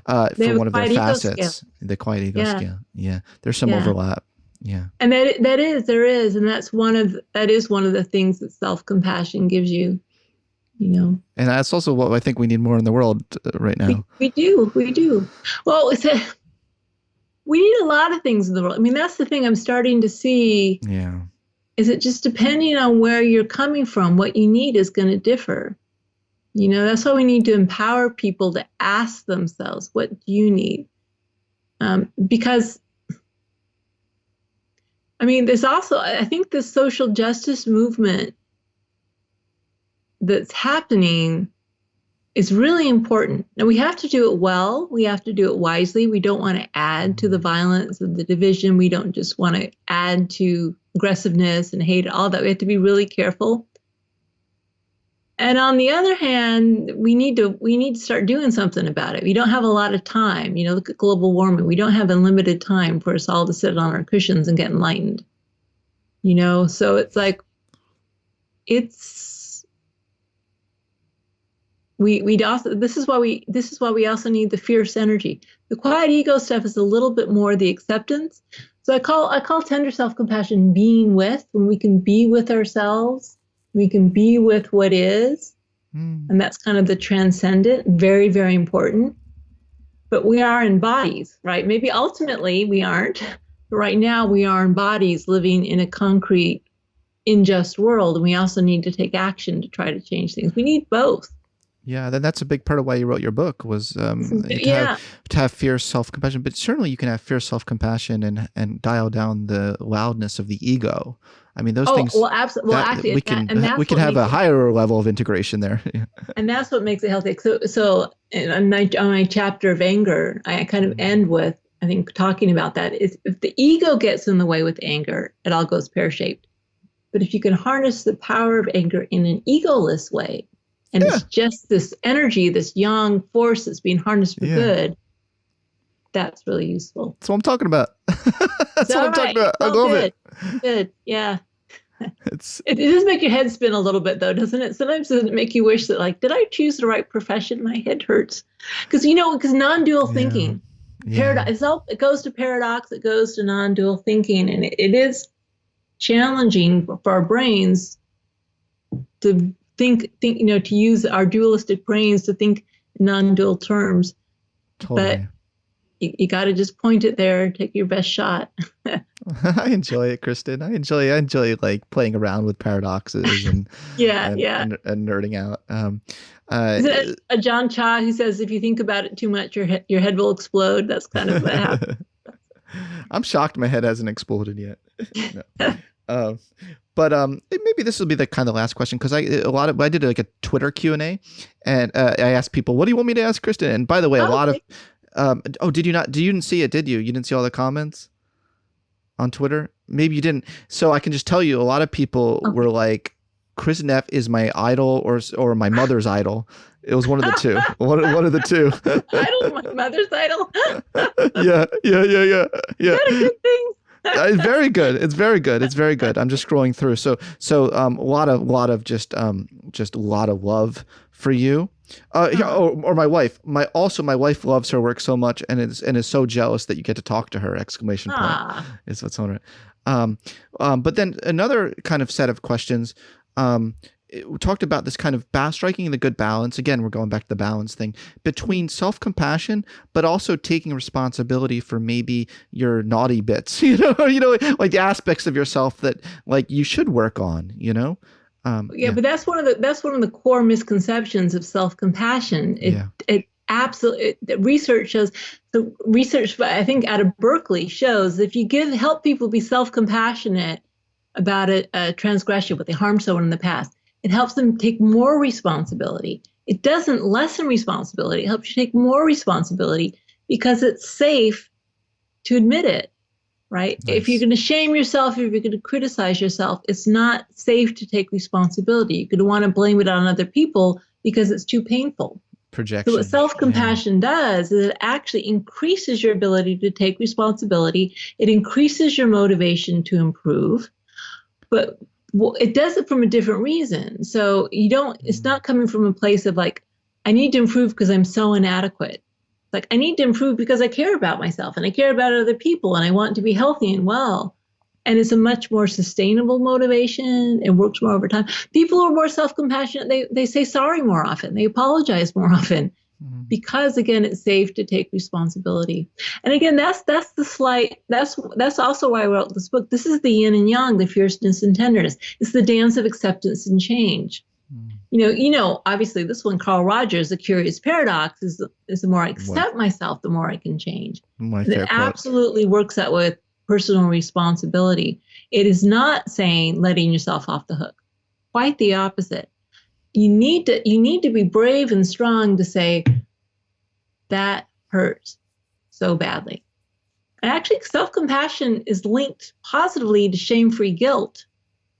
for one of their facets, the quiet ego scale. Yeah, there's some overlap. Yeah, and there is, and that is one of the things that self-compassion gives you. And that's also what I think we need more in the world right now. We do. Well, we need a lot of things in the world. I mean, that's the thing I'm starting to see. Yeah. Is it just depending on where you're coming from, what you need is going to differ. That's why we need to empower people to ask themselves, what do you need? Because, I mean, there's also, I think the social justice movement that's happening is really important. Now, we have to do it well. We have to do it wisely. We don't want to add to the violence and the division. We don't just want to add to aggressiveness and hate, all that. We have to be really careful. And on the other hand, we need to start doing something about it. We don't have a lot of time. Look at global warming. We don't have unlimited time for us all to sit on our cushions and get enlightened. So it's like, this is why we also need the fierce energy. The quiet ego stuff is a little bit more the acceptance. So I call tender self-compassion being with, when we can be with ourselves, we can be with what is, and that's kind of the transcendent, very, very important. But we are in bodies, right? Maybe ultimately we aren't, but right now we are in bodies living in a concrete, unjust world, and we also need to take action to try to change things. We need both. Yeah, that's a big part of why you wrote your book, was to have fierce self-compassion. But certainly you can have fierce self-compassion and dial down the loudness of the ego. I mean, those things. Well, absolutely. Well, actually, we can have a higher level of integration there. And that's what makes it healthy. So on my chapter of anger, I kind of end with, I think, talking about that. Is if the ego gets in the way with anger, it all goes pear-shaped. But if you can harness the power of anger in an egoless way, and it's just this energy, this yang force that's being harnessed for good, that's really useful. That's what I'm talking about. That's what I'm talking about. I love it. Good, yeah. It does make your head spin a little bit, though, doesn't it? Sometimes doesn't it make you wish that, like, did I choose the right profession? My head hurts. Because non-dual thinking. paradox. It goes to paradox. It goes to non-dual thinking, and it is challenging for our brains to think, to use our dualistic brains to think in non-dual terms. Totally. But you got to just point it there, take your best shot. I enjoy it, Kristin. I enjoy like playing around with paradoxes and and nerding out. Is it a John Cha who says if you think about it too much, your head will explode? That's kind of what happens. I'm shocked my head hasn't exploded yet. No. But maybe this will be the kind of last question, because I did like a Twitter Q&A, and I asked people, what do you want me to ask Kristin? And by the way, a lot of you didn't see it, did you? You didn't see all the comments on Twitter? Maybe you didn't. So I can just tell you, a lot of people were like, Kristin Neff is my idol or my mother's idol. It was one of the two. One of the two. Idol, my mother's idol. Yeah. Is that a good thing? It's very good. It's very good. It's very good. I'm just scrolling through. So a lot of just a lot of love for you. Or my wife. My wife loves her work so much and is so jealous that you get to talk to her! ! Is what's on it. But then another kind of set of questions. We talked about this kind of striking the good balance. Again, we're going back to the balance thing between self-compassion, but also taking responsibility for maybe your naughty bits, like the aspects of yourself that like you should work on, But that's one of the core misconceptions of self-compassion. It absolutely, research shows. The research, I think, out of Berkeley shows if you help people be self-compassionate about a transgression, what they harmed someone in the past, it helps them take more responsibility. It doesn't lessen responsibility. It helps you take more responsibility because it's safe to admit it, right? Nice. If you're going to shame yourself, if you're going to criticize yourself, it's not safe to take responsibility. You're going to want to blame it on other people because it's too painful. Projection. So what self-compassion does is it actually increases your ability to take responsibility. It increases your motivation to improve. But it does it from a different reason. So it's not coming from a place of like, I need to improve because I'm so inadequate. Like, I need to improve because I care about myself and I care about other people and I want to be healthy and well. And it's a much more sustainable motivation. It works more over time. People who are more self-compassionate, they say sorry more often. They apologize more often. Because again, it's safe to take responsibility. And again, that's also why I wrote this book. This is the yin and yang, the fierceness and tenderness. It's the dance of acceptance and change. Obviously this one, Carl Rogers, The Curious Paradox, is the more I accept myself, the more I can change. It absolutely works that way with personal responsibility. It is not saying letting yourself off the hook. Quite the opposite. You need to be brave and strong to say that hurts so badly. And actually, self-compassion is linked positively to shame-free guilt.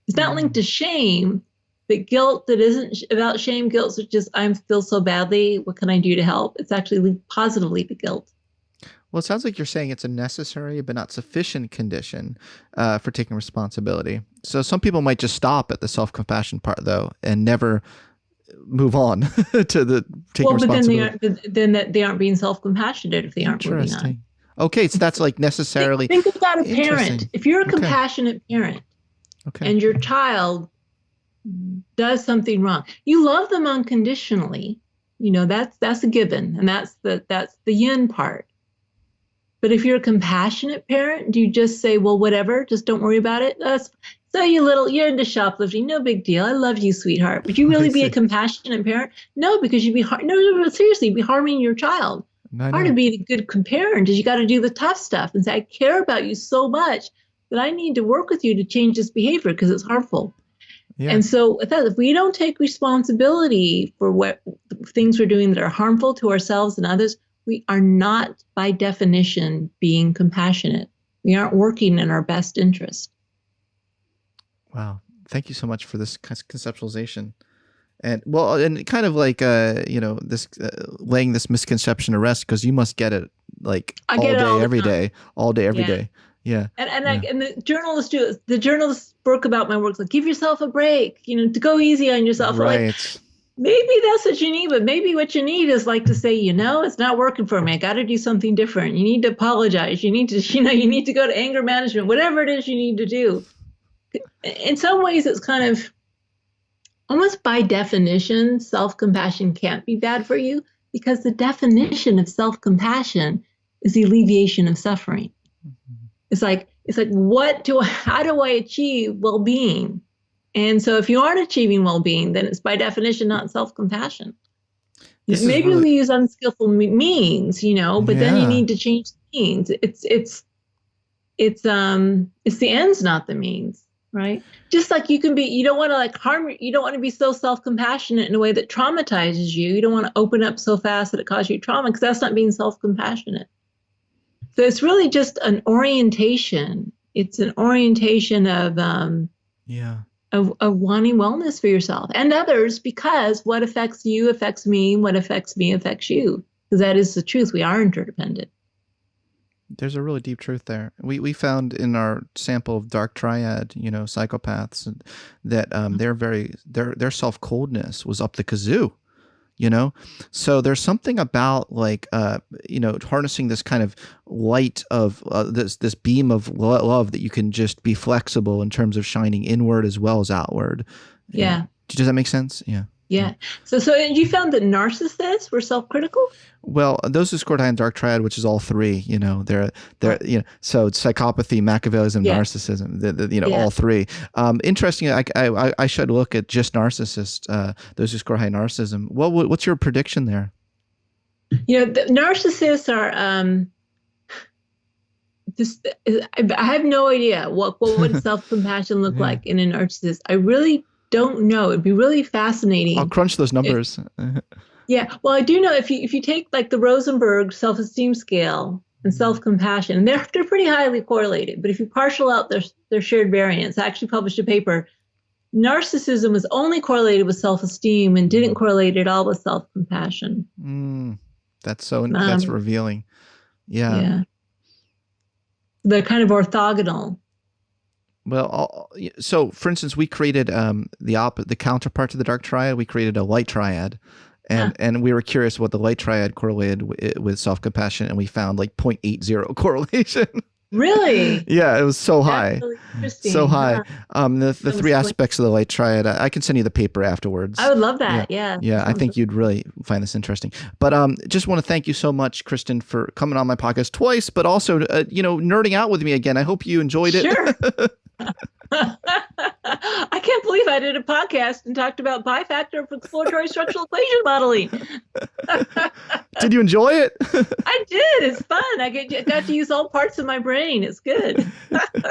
It's not linked to shame, but guilt that isn't about shame. Guilt is just, I feel so badly. What can I do to help? It's actually linked positively to guilt. Well, it sounds like you're saying it's a necessary but not sufficient condition for taking responsibility. So some people might just stop at the self-compassion part, though, and never move on to the taking responsibility. But then they aren't being self-compassionate if they aren't moving on. Okay, so that's like necessarily. Think about a parent. If you're a compassionate parent and your child does something wrong, you love them unconditionally. That's a given, and that's the yin part. But if you're a compassionate parent, do you just say, well, whatever, just don't worry about it? You're into shoplifting, no big deal. I love you, sweetheart. Would you really be a compassionate parent? No, because you'd be seriously, be harming your child. Part of being a good parent is you got to do the tough stuff and say, I care about you so much that I need to work with you to change this behavior because it's harmful. Yeah. And so if we don't take responsibility for what things we're doing that are harmful to ourselves and others, we are not, by definition, being compassionate. We aren't working in our best interest. Wow. Thank you so much for this conceptualization. And kind of like, this laying this misconception to rest, because you must get it like all day, every day. Yeah. And the journalists do it. The journalists work about my work, like, give yourself a break, to go easy on yourself. Right. Like, maybe that's what you need, but maybe what you need is like to say, it's not working for me. I got to do something different. You need to apologize. You need to, you need to go to anger management, whatever it is you need to do. In some ways, it's kind of almost by definition, self-compassion can't be bad for you, because the definition of self-compassion is the alleviation of suffering. Mm-hmm. It's like, how do I achieve well-being? And so if you aren't achieving well-being, then it's by definition not self-compassion. Maybe we use unskillful means, but then you need to change the means. It's the ends, not the means, right? Just like you don't want to you don't want to be so self-compassionate in a way that traumatizes you. You don't want to open up so fast that it causes you trauma, because that's not being self-compassionate. So it's really just an orientation. It's an orientation of wanting wellness for yourself and others, because what affects you affects me, what affects me affects you, because that is the truth. We are interdependent. There's a really deep truth there. We found in our sample of dark triad, psychopaths, that their self-coldness was up the kazoo. So there's something about harnessing this kind of light of this beam of love that you can just be flexible in terms of shining inward as well as outward. Yeah. Does that make sense? Yeah. Yeah. So you found that narcissists were self-critical? Well, those who scored high in dark triad, which is all three, they're so it's psychopathy, Machiavellism, narcissism, all three. Interesting. I should look at just narcissists, those who score high in narcissism. What's your prediction there? The narcissists are, I have no idea what would self-compassion look like in a narcissist. I really don't know. It'd be really fascinating. I'll crunch those numbers. Yeah. Well, I do know if you take like the Rosenberg self-esteem scale and self-compassion, they're pretty highly correlated. But if you partial out their shared variance, I actually published a paper. Narcissism was only correlated with self-esteem and didn't correlate at all with self-compassion. That's revealing. Yeah. They're kind of orthogonal. Well, so for instance, we created the counterpart to the dark triad. We created a light triad, and we were curious what the light triad correlated with self-compassion, and we found like 0.80 correlation. Really? Yeah, it was so high. Really interesting. So high. The three aspects of the light triad. I can send you the paper afterwards. I would love that. Yeah. I think you'd really find this interesting. But just want to thank you so much, Kristin, for coming on my podcast twice, but also nerding out with me again. I hope you enjoyed it. Sure. I can't believe I did a podcast and talked about bifactor of exploratory structural equation modeling. Did you enjoy it? I did. It's fun. I got to use all parts of my brain. It's good.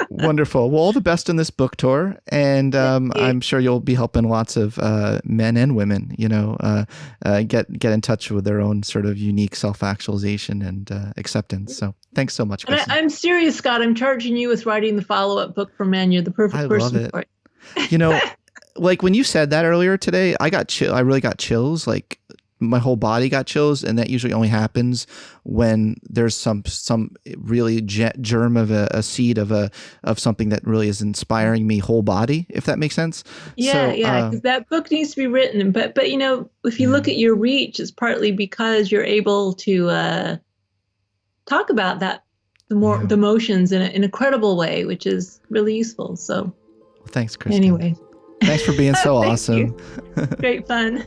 Wonderful. Well, all the best in this book tour. And I'm sure you'll be helping lots of men and women, get in touch with their own sort of unique self-actualization and acceptance. So thanks so much, Kristin. I'm serious, Scott. I'm charging you with writing the follow-up book for men. You're the perfect person for it. Like when you said that earlier today, I really got chills. Like my whole body got chills, and that usually only happens when there's some really germ of a seed of something that really is inspiring me whole body, if that makes sense. Yeah, because that book needs to be written. But if you look at your reach, it's partly because you're able to talk about that. The emotions in a credible way, which is really useful. So, well, thanks, Kristin. Anyway, thanks for being so awesome. Great fun.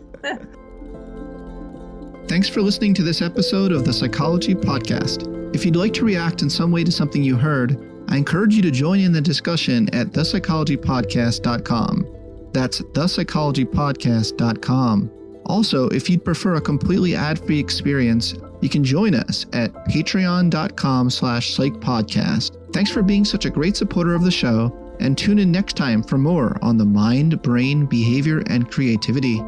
Thanks for listening to this episode of the Psychology Podcast. If you'd like to react in some way to something you heard, I encourage you to join in the discussion at thepsychologypodcast.com. That's thepsychologypodcast.com. Also, if you'd prefer a completely ad-free experience, you can join us at patreon.com/psychpodcast. Thanks for being such a great supporter of the show, and tune in next time for more on the mind, brain, behavior, and creativity.